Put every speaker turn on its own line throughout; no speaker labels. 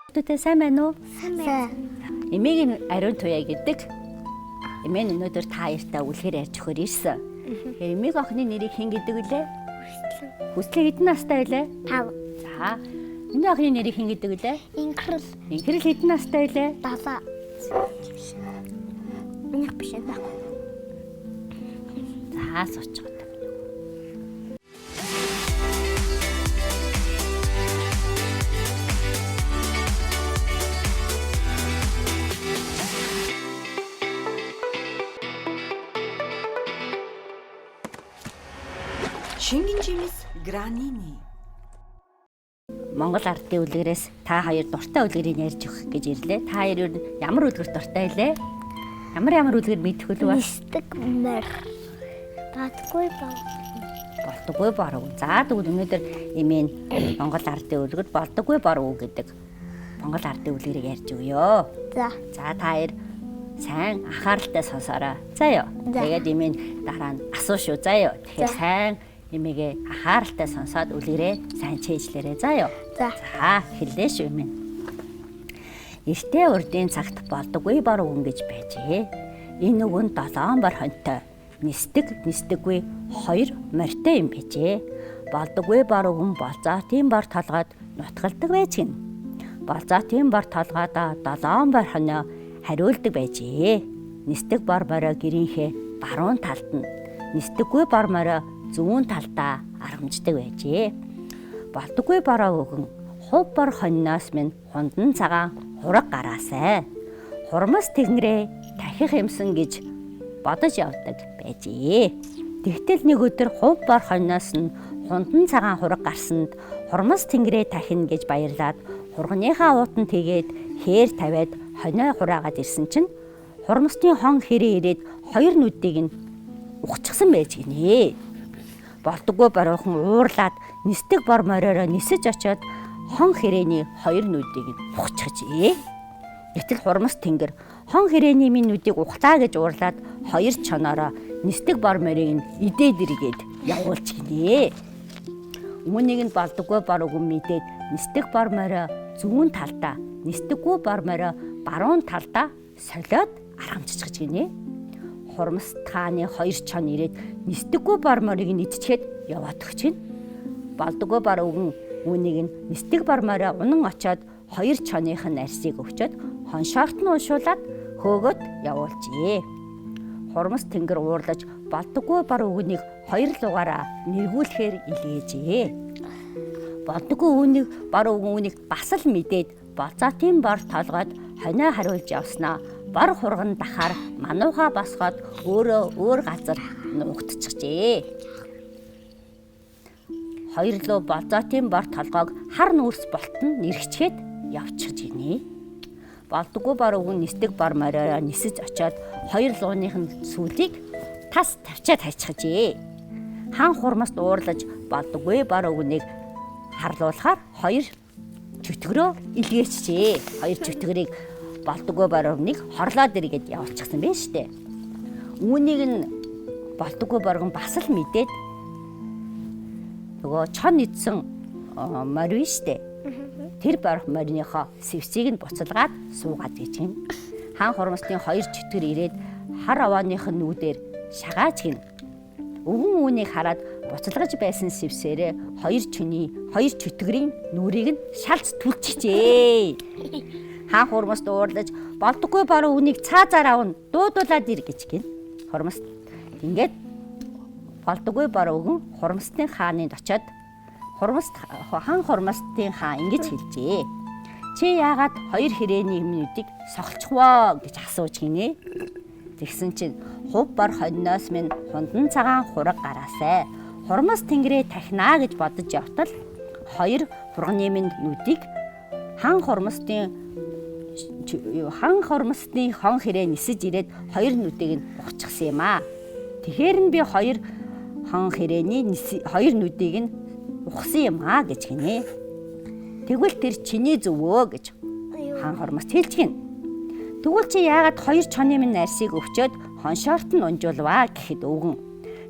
Түтэ сайн байна уу?
Сайн.
Эмээгийн ариун туяа гэдэг. Эмээ нь өнөөдөр та хоёртаа үлгээр ярьж өгөхөр ирсэн. Эмээг охины нэрийг хэн гэдэг вүлээ? Хүслээ хэдэн настай вүлээ?
5.
За. Миний охины нэрийг хэн гэдэг вүлээ?
Инкрэл.
Инхрэл хэдэн настай вүлээ?
7. Минийх биш ээ.
За суучих.
Шингэн жимс Гранини.
Монгол ардын үлгэрээс та хоёр дуртай үлгэрийг ярьж өгөх гэж ирлээ. Та хоёр ямар үлгэр дуртай илээ? Ямар үлгэр мэдэх үлээ?
Нисдэг мөр. Батгүй баг.
Болдоггүй баруун. За тэгвэл өнөөдөр эмээ нь Монгол ардын үлгэр болдоггүй баруун гэдэг Монгол ардын үлгэрийг ярьж өгье.
За.
За та хоёр сайн анхааралтай сонсоорой. За ёо. Тэгээд эмээ нь дараа нь асуу шүү. За ёо. Тэгэхээр сайн эмээгээ анхааралтай сонсоод үлгэрээ сайн чэйжлээрэй. За ёо.
За.
За хэллээ шүү эмээ. Эртээ урдын цагт болдоггүй баруун гэж байжээ. Энэ үг нь 7 бар хонтой. Нисдэггүй 2 морьтой юм байжээ. Болдоггүй баруун болзоотын бар толгойд нутгалдаг байж гин. Болзоотын бар толгойдоо 7 бар хоноо хариулдаг байжээ. Нисдэг бар морио гэрийнхээ баруун талд нь, нисдэггүй бар морио зүүн талдаа аргамждаг байжээ. Болдоггүй бараа өгөн хув бар хонноос минь хундан цагаан хураг гараасай. Хурмас тэнгэрээ тахих юмсан гэж бодож явдаг байжээ. Тэгтэл нэг өдөр хув бар хонноос нь хундан цагаан хураг гарсанд хурмас тэнгэрээ тахина гэж баярлаад хурганыхаа уутан тэгээд хээр тавиад хонио хураагаад ирсэн чинь хурмасны хон хэрэг ирээд 2 нүдийг нь ухчихсан байж гинэ. Болдоггүй баруухан уурлаад нисдэг бор мориороо нисэж очиод хон хэрээний 2 нүдийг нь ухчихжээ. Гэтэл хурмас тэнгэр хон хэрээний минь нүдийг ухлаа гэж уурлаад 2 чоноороо нисдэг бор морийг нь идээд эргээд явуулж гинэ. Үүнийг нь болдоггүй бор өгөн мэдээд нисдэг бор морио зүүн талдаа, нисдэггүй бор морио баруун талдаа солиод аргамжиж гинэ. Хурмас тааны 2 чон ирээд нисдэггүй бор морийг нь идчихэд яваад өгч гин. Болдоггүй бор өгөн үүнийг нь нисдэг бор морио унан очоод 2 чоных нь арсыг өгчөөд хоншоорт нь уншуулад хөөгөөд явуулжээ. Хурмас тэнгэр уурлаж болдоггүй бор өгнийг 2 лугаараа нэргүүлэхээр илгээжээ. Болдоггүй үүнийг бор өгөн үүнийг бас л мэдээд болзоотын бор толгойд хонио хариулж явснаа бор хурган дахаар манууха босгоод өөрөө өөр газар нуугдчихжээ. Хоёр луу болзоотын бор толгойг хар нүүрс болтон нэрхчээд явчих гинэ. Болдоггүй бор өгөн нисдэг бор мориороо нисэж очиод 2 лууных нь сүлийг тас тавчаад хайчихжээ. Хан хурмаст уурлаж болдоггүй бор өгнийг харлуулахаар 2 чөтгөрөө илгээчжээ. 2 чөтгөрийг болдоггүй бор өгнийг хорлоод иргээд явуулчихсан байна штэ. Үүнийг нь болдоггүй боргон бас л мэдээд нөгөө чон идсэн морио штэ. Тэр бор мориныхоо сэвсийг нь буцалгаад суугаад гэж юм. Хан хурмасны 2 чөтгөр ирээд хар авааных нь нүүдээр шагааж гин. Өвгөн үүнийг хараад буцалгаж байсан сэвсээрээ 2 чөтгөрийн нүрийг нь шалж түлчихжээ. Хан хурмаст уурлаж болдоггүй бор үнийг цаазаар авна дуудуулаад ир гэж гин. Хурмаст ингээд болдоггүй бор өгөн хурмастын хааныг очиод хан хурмастын хаан ингэж хэлжээ. Чи яагаад 2 хэрээний нүдийг сохолчихвоо гэж асууж гинэ. Тэгсэн чинь хув бор хонноос минь хундан цагаан хураг гараасай. Хурмас тэнгэрээ тахнаа гэж бодож явтал 2 хурганы минь нүдийг хан хурмастын хон хэрэг нисэж ирээд 2 нүдийг нь ухчихсан юм аа. Тэгэхээр нь би 2 хон хэрээний 2 нүдийг нь ухсан юм аа гэж гинэ. Тэгвэл тэр чиний зөвөө гэж хан хурмаст хэлж гин. Тэгвэл чи яагаад 2 чоны минь арсыг өгчөөд хоншоорт нь унжуулваа гэхэд өвгөн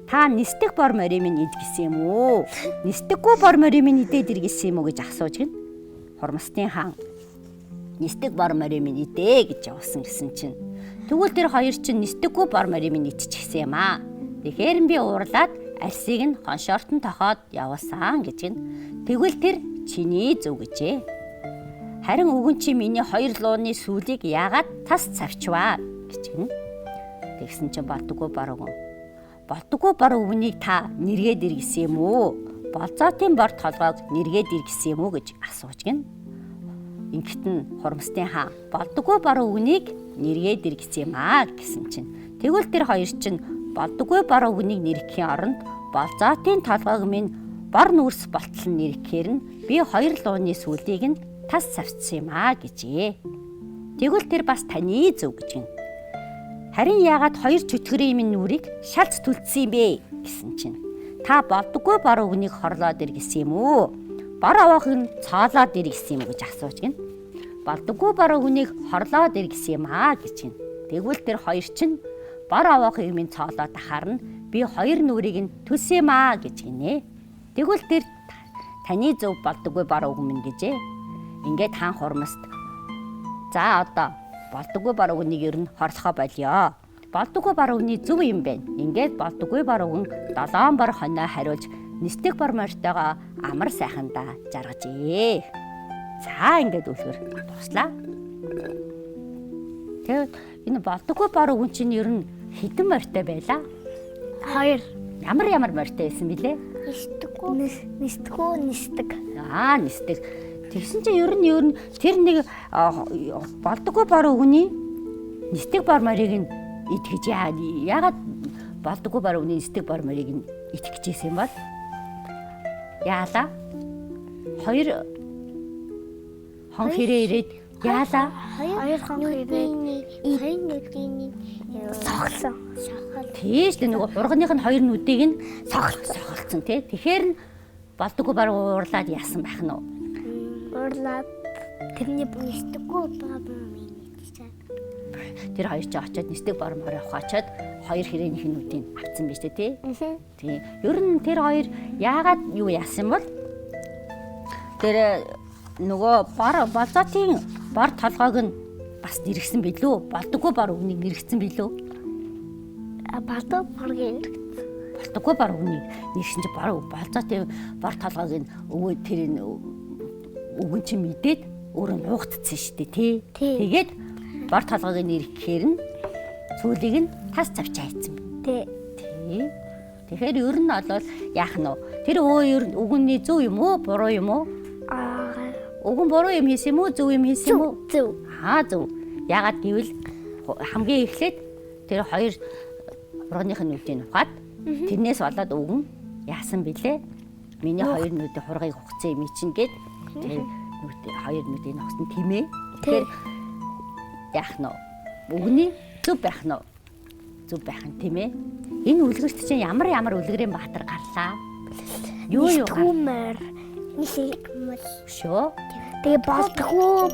та нисдэг бор морийг минь ид гисэн юм уу? Нисдэггүй бор морийг минь идээд ир гисэн юм уу гэж асууж гин. Хурмастын хаан нисдэг бор моримын идэ гэж явуулсан гэсэн чинь. Тэгвэл тэр хоёр чинь нисдэггүй бор моримын идчихсэн юм аа. Тэгэхээр би уурлаад арсыг нь хоншоортон тохоод явуулсан гэж гин. Тэгвэл тэр чиний зөв гэжээ. Харин өгөн чи миний хоёр лууны сүлийг яагаад тас цавчваа гэж гин. Тэгсэн чинь болдоггүй бор өгөн. Болдоггүй бор өгнийг та нэргээд иргэсэн юм уу? Болзоотын бор толгойг нэргээд иргэсэн юм уу гэж асууж гин. Ингээд нь хурамстын хаан болдоггүй бор өгнийг нэргээд иргэсэн юм аа гэсэн чинь. Тэгвэл тэр хоёр чинь болдоггүй бор өгнийг нэрхийн оронд болзоотын толгойг минь бор нүүрс болтол нэрхээр нь би хоёр лууны сүлийг нь тас цавцсан юм аа гэжээ. Тэгвэл тэр бас таны зөв гэж гин. Харин яагаад хоёр чөтгөрийн минь нүрийг шалж түлдсэн юм бэ гэсэн чинь. Та болдоггүй бор өгнийг хорлоод иргэсэн юм уу? Бор аваахыг нь цоолоод иргэсэн юм гэж асууж гин. Болдоггүй бор өгнийг хорлоод иргэсэн юм аа гэж гин. Тэгвэл тэр хоёр чинь бор аваахыг минь цоолоод ахаар нь би хоёр нүрийг нь түлсэн юм аа гэж гинэ. Тэгвэл тэр таны зөв болдоггүй бор өгн минь гэжээ. Ингээд хаан хурмаст. За одоо болдоггүй бор өгнийг ер нь хорлохоо болёо. Болдоггүй бор өгний зөв юм байна. Ингээд болдоггүй бор өгн 7 бор хоноо хариулж нисдэг бор морьтойгоо амар сайхандаа жаргажээ. За ингээд үлгэр дуслаа. Тэгээд энэ болдоггүй бор өгн чинь ер нь хэдэн морьтой байлаа?
2.
Ямар морьтой байсан бilé?
Нисдэггүй нисдэг.
Нисдэг. Тэгсэн чинь ер нь тэр нэг болдоггүй бор өгний нисдэг бор морийг нь итгэж яагаад болдоггүй бор өгний нисдэг бор морийг нь итгэж ийсэн бол яалаа? Хоёр хон хэрэг ирээд яалаа?
Хоёр хон нүдийн сохолсон.
Тийш л нөгөө хурганых нь хоёр нүдийг нь сохолцсон тий. Тэгэхээр нь болдоггүй бор уурлаад яасан байх нь уу?
Уурлаад тэрний нисдэггүй бор морийг идчихсэн.
Тэр хоёр ч очиод нисдэг бор мороо ухаачаад хоёр хэрээнийх нь нүдийг авцсан биз дээ тий. Тий. Ер нь тэр хоёр яагаад юу яасан бол тэр нөгөө болзоотын бор толгойг нь бас нэргсэн билүү? Болдоггүй бор өгнийг нэргсэн билүү? Болдоггүй бор өгнийг нэрсэн чи болзоотын бор толгойг нь өвөө тэр өгөн чи мэдээд өөрөө нуугдчихсан шүү дээ тий. Тэгээд бор толгойг нь нэрхэхээр нь сүүлийг нь тас цавчаа хийцэн. Тий. Тэгэхээр ер нь бол яах нь вэ? Тэр ер нь өгөнний зөв юм уу, буруу юм уу? Өгөн буруу юм хийсэн юм уу, зөв юм хийсэн юм уу?
Зөв.
Зөв. Яагаад гэвэл хамгийн эхлээд тэр хоёр хурганых нь нүдийг ухаад тэрнээс болоод өгөн яасан бilé? Миний хоёр нүдийн хургыг ухцсан юм чинь гээд тэр хоёр нүдийг ногсон тийм ээ. Тэгэхээр яах нь вэ? Өгний зөв байх нь зөв байх нь тийм ээ. Энэ үлгэрт чинь ямар үлгэрийн баатар гарлаа? Юу
гар? Нисдэг мөл.
Шөө.
Тэгээ болдоггүй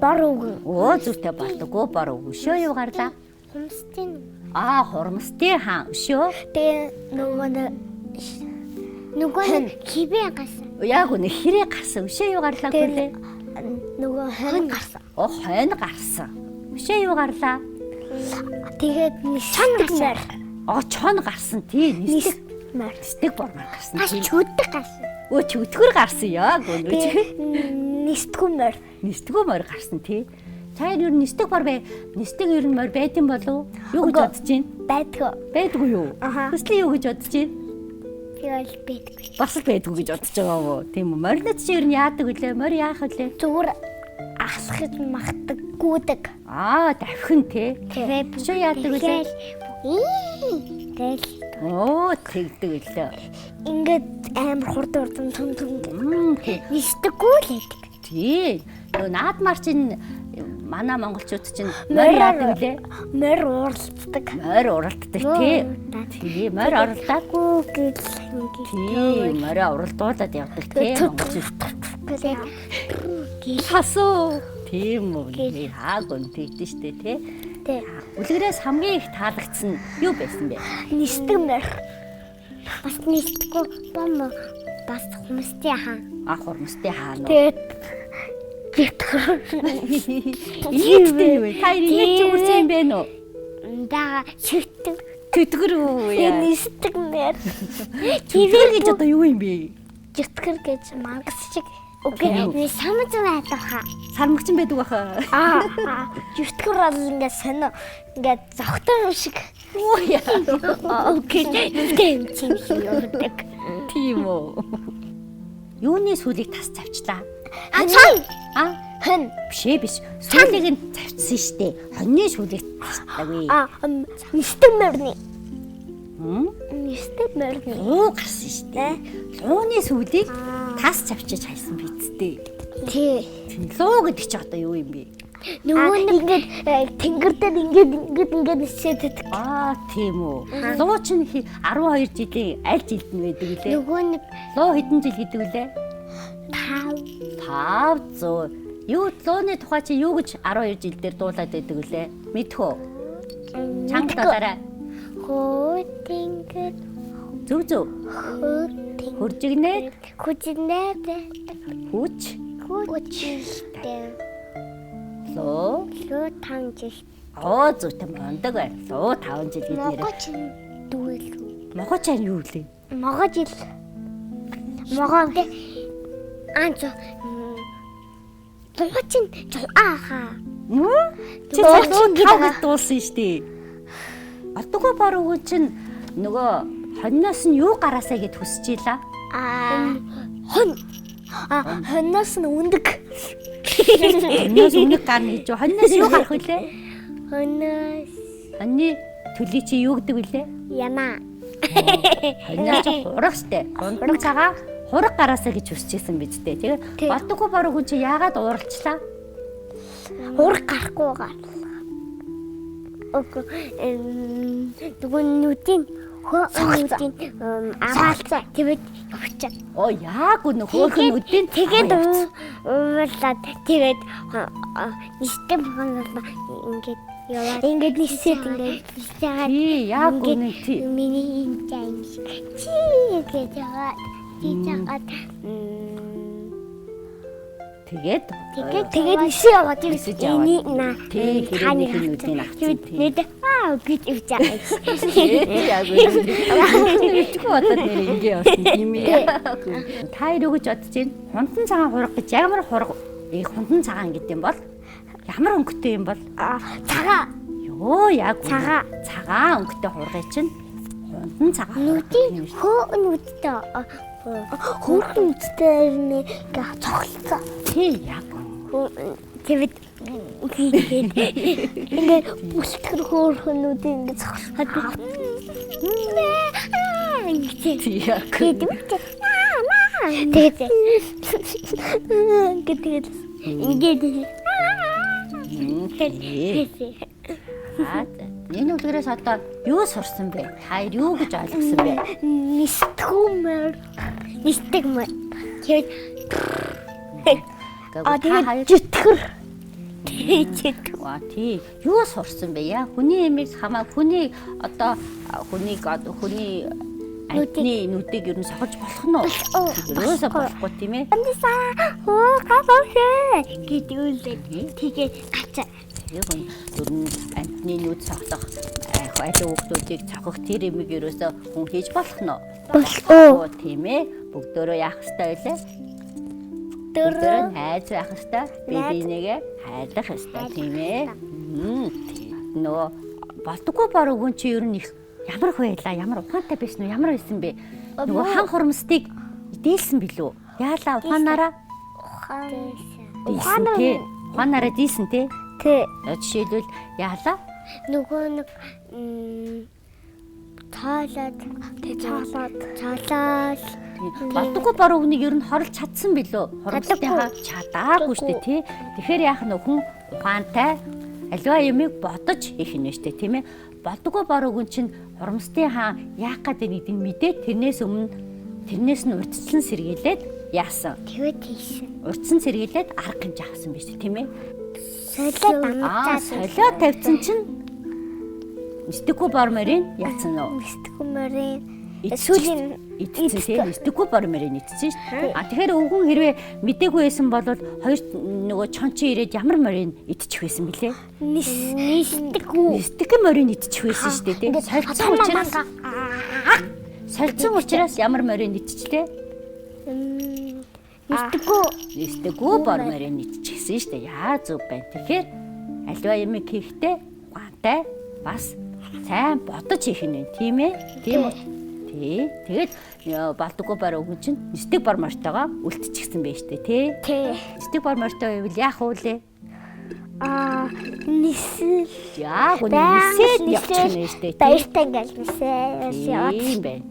бор өгн.
Зүртэй болдоггүй бор өгн. Шөө юу гарлаа?
Хурмстын.
Хурмстын хаан шөө.
Тэгээ нөгөө хивээ гарсан.
Яг үнэ хэрэг гарсан. Шөө юу гарлаа гэлээ?
Нөгөө хойно гарсан.
Хойно гарсан. Шөө юу гарлаа?
Тэгээд нисдэг мөр.
Чон гарсан тий. Нисдэг бор мөр гарсан.
Чүдэг гарсан.
Чөтгөр гарсан яг үнэ.
Нисдэггүй
морь гарсан тий. Цааш ер нь нисдэг бор нисдэг ер нь морь байдсан болов юу гэж бодож байна? Байдгүй юу? Хүслээ юу гэж бодож байна?
Би бол байдгүй.
Бас л байдгүй гэж бодож байгаа юу? Тийм үү? Моринод чи ер нь яадаг вүлээ? Морь яах вүлээ?
Зүгээр асахыг махдаг, гүдэг.
Давхин тий.
Тэгээ
шоо яадаг вүлээ? Тэгдэг үлээ.
Ингээд амар хурдан түн. Нисдэггүй л байдаг.
Тий. Наадмаар чинь манай монголчууд чинь морь яадаг үлээ?
Морь уралддаг.
Тий. Тий, морь уралдаагүй
гэл.
Тий, морь уралдуулаад явдаг тий монголчууд. Хасуу. Тийм үү. Хаагон тэгдэж штэ тий. Үлгэрээс хамгийн их таалагдсан юу байсан бэ?
Нисдэг морь. Бас нисдэггүй бом бас хурмстын хаан.
Хурмстын хаан.
Тэгээд Житгэр.
Ийм та ингэж үрсэн юм бэ нөө?
Дага шүтдэг.
Тэтгэр үү яа.
Нистэгмэр.
Тэтгэр гэж одоо юу юм бэ?
Житгэр гэж мангас шиг. Окей. Самж байдаг хаа.
Сармагчин байдаг баха.
Житгэр бол ингээд сонио ингээд зогтон шиг.
Оо яа.
Окей. Тэм чим хийдэг.
Тийм үү. Юуны сүлийг тас завчлаа?
Ачаа. Хэн.
Биш. Сүлийг нь завчсан штэ. Хоньны сүлийг тасдаг.
Нистэгмэрний.
Хм?
Нистэгмэрний.
Луу гарсан штэ. Лууны сүлийг тас завчиж хайсан бидтэй.
Тий.
Луу гэдэг чи одоо юу юм бэ?
Нөгөө нэг ингээд тэнгэр дээр ингээд нисээд.
Тийм үү. Луу чинь 12 жилийн аль жилд нь байдаг үлээ?
Нөгөө нэг
Луу хэдэн жил гэдэг үлээ?
5.
500. Юу лууны тухай чи юу гэж 12 жил дээр дуулаад байдаг үлээ? Мэдхүү. Чанга талаараа.
Хөөтингэр.
Зөв. Хуржигнээд
Хүчнээд.
хүч
Хүчтэй.
луу.
Лөө танжил.
Зүйтэй мондог бай. Луу 5 жил гэдэг нэр.
Могоч дүүл.
Могоч ань юу лээ?
Могожил. Могонд анч Луучин ааха.
Нүү? Чи цаачин гэдэг дуулсан штий. Атуга барууг чинь нөгөө хоньноос нь юу гараасаа гэд хүсэж ийла.
Хонноос нь үндэг.
Хоньноос үнэг гарна гэж. Хоньноос юу гарах вүлээ? Хоньны төлөй чи юу гэдэг вүлээ?
Яна.
Хоньноос хурах штэ. Хундан цагаа хураг гараасаа гэж хүсчихсэн биз дээ. Тэгээд Батуга барууг чи яагаад ууралчлаа?
Ураг гарахгүй гал. Тэгвэл нүдийн аваалцаа тэгээд явчихаа.
Яг үнэ хөөхөн үдийн
тэгээд уулаад тэгээд нистем хонолоо ингээд яваа. Ингээд нисээд ингээд бисаад.
Яг үнэ тий.
Миний энэ чанс. Чи гэж яагаад тийчаад тэгээд нисээ яваад энийг наа.
Тий хэрэг нүдийн авчихсан тий.
Бид гэж өвчаа.
Яг үнэ. Өвчгөө одоо нэр ингэ явсан юм яа. Та юу гэж бодож байна? Хундан цагаан хураг гэж ямар хураг хундан цагаан гэдэг юм бол ямар өнгөтэй юм бол?
Цагаан.
Йоо яг цагаан өнгөтэй хургыг чинь хундан цагаан.
Нүдийн нүдтэй хөөрхөн нүдтэй нэ цогцолцоо.
Тий яг.
Тэгээд ингээд бүсгэр хөөрхөн нүдийн ингээд цогцолцоо.
Тий яг.
Тэгээд ингээд
энэ үлгэрээс одоо юу сурсан бэ? Хайр юу гэж ойлгосон бэ?
Нистэгмэр. Тэгээд житгэр.
Тий. Юу сурсан бэ? Яа хүний эмийг хамаа хүний одоо хүний нүдний нүдийг ер нь сохож болох нь уу? Ерөөсөө болохгүй тийм ээ.
Андисаа гавшээ гэдэг үлээ. Тэгээд гацаа.
Яг нь ер нь амтны нүд сохлох айл хүүхдүүдийг цохох тэр эмийг ерөөсөө хүн хийж болох нь уу?
Болохгүй
тийм ээ. Бүгдөө яах ёстой вэ? Бүгдөө хайж байх ёстой. Бибинийгээ хайрлах ёстой тийм ээ. Нөө болдоггүй баруун хүн чи ер нь их ямар байлаа, ямар ухаантай байсан уу, ямар байсан бэ? Нөгөө хан хурамстыг дээлсэн билүү? Яалаа ухаанаараа? Ухаанаараа дийсэн тий?
Тий.
Жишээлбэл яалаа?
Нөгөө нэг цаалаад
болдоггүй баруун хүнийг ер нь хорлж чадсан билүү? Хурамстайгаа чадаагүй шүү дээ тий? Тэгэхээр яах нь хүн ухаантай аливаа юмыг бодож их нэ штэ тийм ээ. Болдоггүй баруун хүн чинь хурамстын хаан яах гэдэг нэгдийг мэдээд тэрнээс нь урьдчилан сэргийлээд яасан.
Тэгээд тийсэн.
Урьдчилан сэргийлээд арга хэмжээ авсан биз дээ тийм ээ.
Солио
тавьсан чинь мистикгүй борморын яатсан уу?
Мистикгүй морын сүүлийн
идсэн тийм нисдэггүй борморын идсэн шүү дээ. Тэгэхээр өвгөн хэрвээ мдээгүй байсан бол хоёр нөгөө чончин ирээд ямар морийг идчих байсан бilé? Нисдэггүй морийг идчих байсан шүү дээ. Солилцсон учраас ямар морийг идчихлээ? Нисдэггүй борморийг идчихсэн шүү дээ. Яа зүг байна. Тэгэхээр альва юм хийхдээ ухаантай бас сайн бодож хийх нь тийм ээ. Тийм үү? Тий. Тэгээд балдаггүй бар өвгөн чинь нисдэг бар мартайгаа үлдчихсэн байж тээ тий. Нисдэг бар мартай байвал яах вэ?
Нисэл.
Яг үнэсээд явчихна байж тээ.
Баяртай ингээл нисэл.
Тийм байна.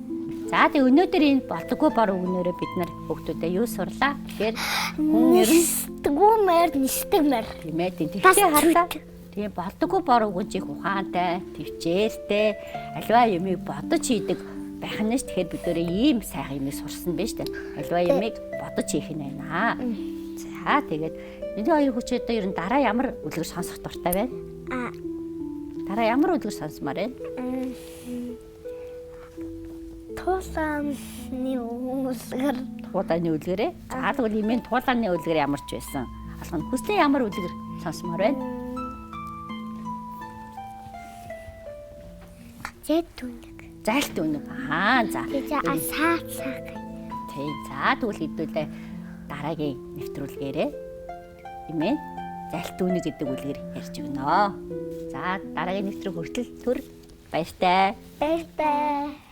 За тэг өнөөдөр энэ балдаггүй бар өвгөнөөрөө бид нар хүүхдүүдэд юу сурлаа? Тэгэхээр хүн ер нь
нисдэг мэр.
Тийм ээ. Тэгэхээр харлаа. Тэгээ балдаггүй бар өвгөн чих ухаантай, төвчээртэй, альва юмыг бодож хийдэг байх нь ш. Тэгэхээр бид өөрөө ийм сайхан юмыг сурсан байж тээ. Альва юмыг бодож хийх нь байна. За тэгээд энэ хоёр хүч одоо ер нь дараа ямар үлгэр сонсох дуртай байна? Дараа ямар үлгэр сонсомоор байна?
Туулааны үлгэр.
Туулааны үлгэрээ. За тэгвэл имэн туулааны үлгэр ямар ч байсан. Алган хүслээ ямар үлгэр сонсомоор байна? Залт үнэг. За.
Саад.
Тийм. За тэгвэл хэдүүлээ дараагийн нэвтрүүлгээрээ имэн залт үнэг гэдэг үлгэр ярьж өгнө. За дараагийн нэвтрүүлэг хүртэл түр баяртай.
Баяртай.